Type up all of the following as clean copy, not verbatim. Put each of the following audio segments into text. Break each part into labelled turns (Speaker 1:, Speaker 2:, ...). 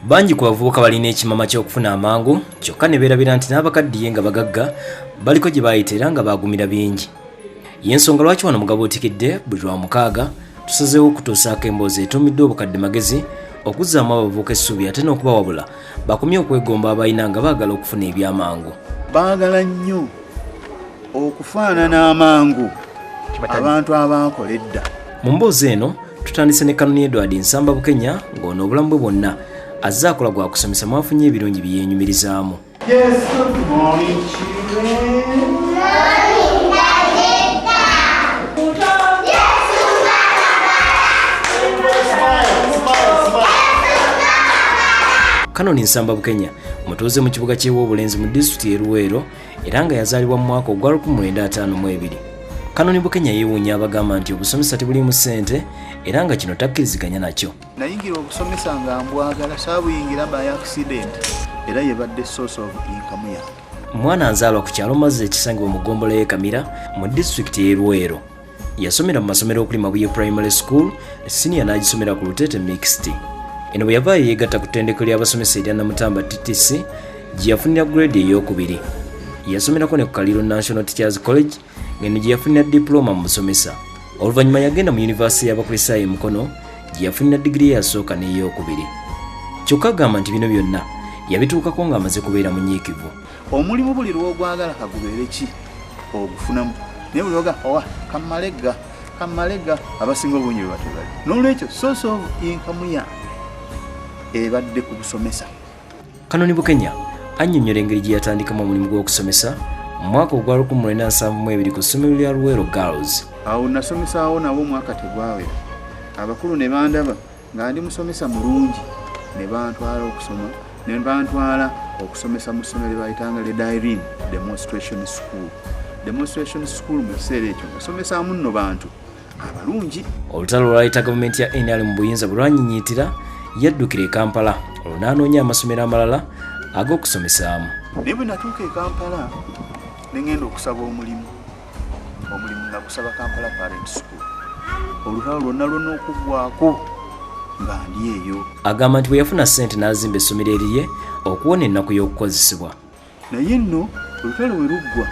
Speaker 1: Banji ku bavubuka balina ekimama ky'okufuna amangu kyokka ne beerabira nti n'abakaddiye nga bagagga baliko gye baayita era nga baagumira bingi. Y'ensonga lwaki wano Mugabo Otikidde buli lwa mukaaga tusazeewo okutuusaako emboozi etuumiddwa obukadde magezi okuzzaamu abavubuka essuubi ate n'okubawabula bakomye okwegomba abalina nga baagala okufuna eby'amangu.
Speaker 2: Baagala nnyo okufaanana amangu abantu abaakola edda. Mu
Speaker 1: mboozi eno tutandise ne Kanoni Edward Nsamba Bukenya ng'ono obulamu bwe bwonna azze akola gwa kusomesa mwafunye ebirungi bye yeenyumirizaamu.
Speaker 2: Yes, good morning, children.
Speaker 1: Kanoni Nsamba Bukenya mutuuze mu kibuga ky'Obulenzi mu disitulikiti y'e Luweero era nga yazaalibwa mu mwaka ogwa 1952. Kanoni Bukenya yeewuunya abagamba nti obusomesa tebuliimu ssente era nga kino takkiriziganya nakyo.
Speaker 2: Nayingira obusomesa nga mbwagala saabuyingira by accident era yebadde source of income yange.
Speaker 1: Mwana azaalwa ku kyalo Mazzi ekisangibwa mu ggombolola y'e Kamira mu disitulikiti y'e Luweero. Yasomera mu masomero okuli Mabuye Primary School, senior n'agisomera ku Lutete Mixed. Eno bwe yavaayo yeegatta ku ttendekero ly'abasomesa erya Namutamba TTC gye yafunira grade ey'okubiri. Yasomerako ne ku Kaliro National Teachers College ng'eno gye yafunira diploma mu busomesa. Oluvannyuma yagenda mu Yunivasite y'Abakristaayo e Mukono gye yafunira digiri eyasooka n'ey'okubiri. Kyokka agamba nti bino byonna yabituukako ng'amaze kubeera munyiikivu.
Speaker 2: Omulimu buli lw'ogwagala kagubeere ki ogufunamu naye buli oga owa kammalegga abasinga obungi bwe batebali. N'olwekyo source of income yange ebadde ku busomesa.
Speaker 1: Kanoni Bukenya annyonnyola engeri gye yatandikamu omulimu gw'okusomesa mu mwaka ogwa 1972 ku ssomero lya Luweero Girls.
Speaker 2: Awo nasomesaawo nabo omwaka tegwawera. Abakulu ne bandaba nga ndi musomesa mulungi ne bantwala okusoma ne bantwala okusomesa mu ssomero lye bayitanga Irene Demonstration School. Demonstration School mu kiseera ekyo nasomesaamu nno bantu abalungi.
Speaker 1: Olutalo olwayita gavumenti ya NRM mu buyinza bwe lwanyinyiitira yaddukira e Kampala olwo n'anoonya amasomero amalala ag'okusomesaamu.
Speaker 2: Naye bwe natuuka e Kampala ne ngenda okusaba omulimu nagusaba Kampala Parent School. Olutalo lwonna okuggwaako nga ndi eyo.
Speaker 1: Agamba nti bwe yafuna ssente n'azimba essomero erirye okuwona ennaku y'okukozesebwa.
Speaker 2: Naye nno olutalo we luggwa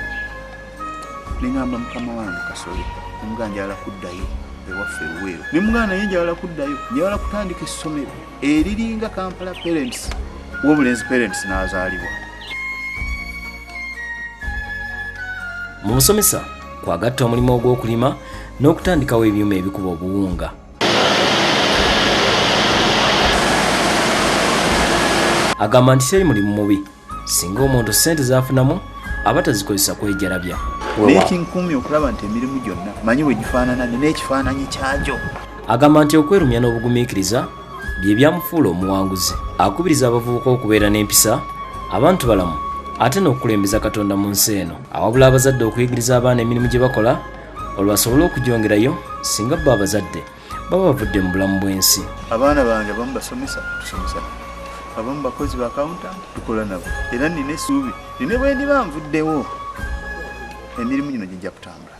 Speaker 2: ne ngamba mukama wange Kasole omugaa njagala kuddayo ewaffe Luweero. Ne mugaa naye njagala kuddayo njagala kutandika essomero eriringa Kampala Parents w'Obulenzi Parents n'azaalibwa.
Speaker 1: Mu busomesa kwagatta omulimu ogw'okulima n'okutandikawo ebyuma ebikuba obuwunga. Agamba nti teri mulimu mubi singa omuntu ssente z'afunamu aba tazikozesa kwejalabya.
Speaker 2: N'ekinkuumya okulaba nti emirimu gyonna manyi bwe gifaanana n'ekifaananyi kyagyo.
Speaker 1: Agamba nti okwerumya n'obugumiikiriza bye byamufuula omuwanguzi. Akubiriza abavubuka okubeera n'empisa abantu balamu ate n'okukulembeza Katonda mu nsi eno. Awabula abazadde okuyigiriza abaana emirimu gye bakola olwo basobole okugyongerayo singa bo abazadde baba bavudde mu bulamu bw'ensi.
Speaker 2: Abaana bange abamu basomesa tusomesa, abamu bakozi ba accountant tukola nabo era nina essuubi nine bwe ndiba nvuddewo emirimu gino gijja kutambula.